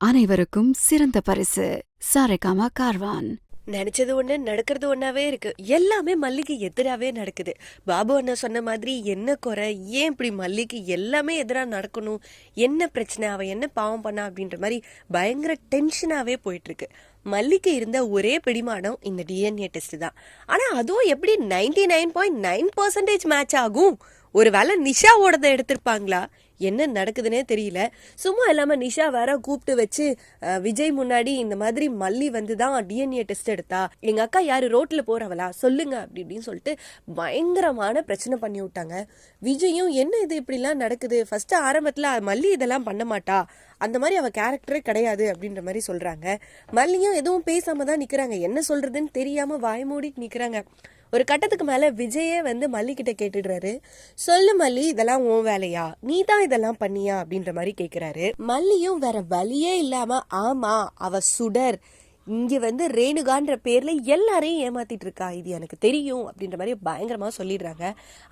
அனைவருக்கும் சிறந்த பரிசு சாரேகாமா கார்வான். நினைச்சது ஒண்ணு நடக்கிறது ஒன்னாவே இருக்கு. எல்லாமே மல்லிக்கு எதிராவே நடக்குது. பாபு அண்ணா சொன்ன மாதிரி என்ன குறை, ஏன் இப்படி மல்லிக்கு எல்லாமே எதிரா நடக்கணும், என்ன பிரச்சனை, அவ என்ன பாவம் பண்ணா அப்படின்ற மாதிரி பயங்கர டென்ஷனாவே போயிட்டு இருக்கு. மல்லிக்கு இருந்த ஒரே பிடிமானம் இந்த டிஎன்ஏ டெஸ்ட் தான். ஆனா அதுவும் எப்படி 99.9% மேட்ச் ஆகும்? ஒருவேளை நிஷாவோடத எடுத்திருப்பாங்களா? என்ன நடக்குதுன்னே தெரியல. சும்மா இல்லாம நிஷா வேற கூப்பிட்டு வச்சு விஜய் முன்னாடி இந்த மாதிரி மல்லி வந்து தான் டிஎன்ஏ டெஸ்ட் எடுத்தா, எங்க அக்கா யாரு ரோட்ல போறவளா சொல்லுங்க அப்படி இப்படின்னு சொல்லிட்டு பயங்கரமான பிரச்சனை பண்ணி விட்டாங்க. விஜயும் என்ன இது இப்படிலாம் நடக்குது, ஃபர்ஸ்ட் ஆரம்பத்துல மல்லி இதெல்லாம் பண்ண மாட்டா, அந்த மாதிரி அவ கேரக்டரே கிடையாது அப்படின்ற மாதிரி சொல்றாங்க. மல்லியும் எதுவும் பேசாம தான் நிக்கிறாங்க, என்ன சொல்றதுன்னு தெரியாம வாய் மூடிட்டு நிக்கிறாங்க. ஒரு கட்டத்துக்கு மேல விஜயே வந்து மல்லி கிட்ட கேட்டுடுறாரு, சொல்லு மல்லி இதெல்லாம் உன் வேலையா, நீ தான் இதெல்லாம் பண்ணியா அப்படின்ற மாதிரி கேக்குறாரு. மல்லியும் வேற வழியே இல்லாம ஆமா அவ சுடர், இங்க வந்து ரேணுகான்ற பேர்ல எல்லாரையும் ஏமாத்திட்டு இருக்கா, இது எனக்கு தெரியும் அப்படின்ற மாதிரி பயங்கரமா சொல்லிடுறாங்க.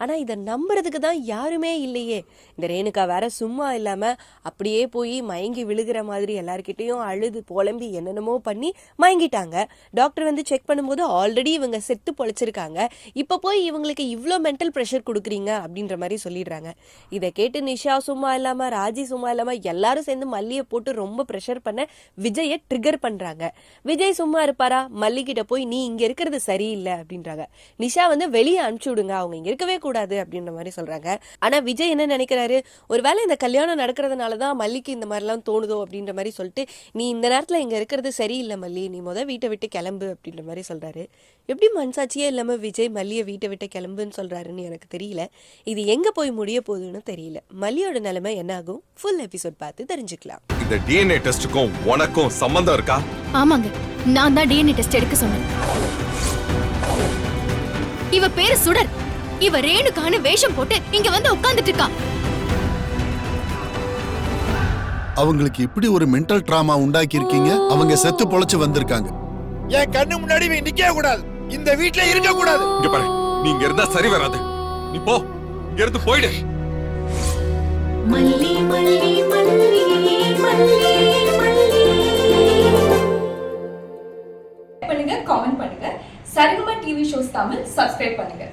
ஆனா இதை நம்புறதுக்கு தான் யாருமே இல்லையே. இந்த ரேணுகா வேற சும்மா இல்லாம அப்படியே போய் மயங்கி விழுகிற மாதிரி எல்லார்கிட்டையும் அழுது புலம்பி என்னென்னமோ பண்ணி மயங்கிட்டாங்க. டாக்டர் வந்து செக் பண்ணும்போது ஆல்ரெடி இவங்க செத்து பொழைச்சிருக்காங்க, இப்ப போய் இவங்களுக்கு இவ்வளோ மென்டல் ப்ரெஷர் கொடுக்குறீங்க அப்படின்ற மாதிரி சொல்லிடுறாங்க. இதை கேட்டு நிஷா சும்மா இல்லாம, ராஜி சும்மா இல்லாம எல்லாரும் சேர்ந்து மல்லியை போட்டு ரொம்ப ப்ரெஷர் பண்ண விஜயை ட்ரிகர் பண்றாங்க. விஜய் சும்மா இருப்பாரா? மல்லிகிட்ட போய் நீ இங்க இருக்கிறது சரியில்லை அப்படின்றாங்க. நிஷா வந்து வெளியே அனுப்பிச்சு விடுங்க, அவங்க இங்க இருக்கவே கூடாது அப்படின்ற மாதிரி சொல்றாங்க. ஆனா விஜய் என்ன நினைக்கிறாரு, ஒருவேளை இந்த கல்யாணம் நடக்கிறதுனாலதான் மல்லிக்கு இந்த மாதிரி எல்லாம் தோணுதோ அப்படின்ற மாதிரி சொல்லிட்டு, நீ இந்த நேரத்துல இங்க இருக்கிறது சரியில்லை மல்லி, நீ வீட்டை விட்டு கிளம்பு அப்படின்ற மாதிரி சொல்றாரு. எப்படி மனசாட்சியே இல்லாம விஜய் மல்லியை வீட்டை விட்டு கிளம்புன்னு சொல்றாருன்னு எனக்கு தெரியல. இது எங்க போய் முடிய போகுதுன்னு தெரியல. மல்லியோட நிலைமை என்ன ஆகும், ஃபுல் எபிசோட் பார்த்து தெரிஞ்சுக்கலாம். இந்த டிஎன்ஏ டெஸ்டுக்கும் உனக்கும் சம்பந்தம் இருக்கா? ஆமாங்க, நான் தான் டிஎன்ஏ டெஸ்ட் எடுக்க சொன்னேன். இவ பேரு சுடர், இவ ரேணுகான்னு வேஷம் போட்டு இங்க வந்து உட்கார்ந்துட்டு இருக்கா. அவங்களுக்கு இப்படி ஒரு மென்டல் டிராமா உண்டாக்கி இருக்கீங்க. அவங்க செத்து பொழைச்சு வந்திருக்காங்க. என் கண்ணு முன்னாடி நிக்க கூடாது, இந்த வீட்ல இருக்க கூடாது. இங்க பாரு, நீ இங்க இருந்தா சரி வராது, நீ போ, இங்க இருந்து போயிடு. மல்லி மல்லி மல்லி மல்லி மல்லி. பண்ணுங்க, கமெண்ட் பண்ணுங்க. Saregama TV shows Tamil subscribe பண்ணுங்க.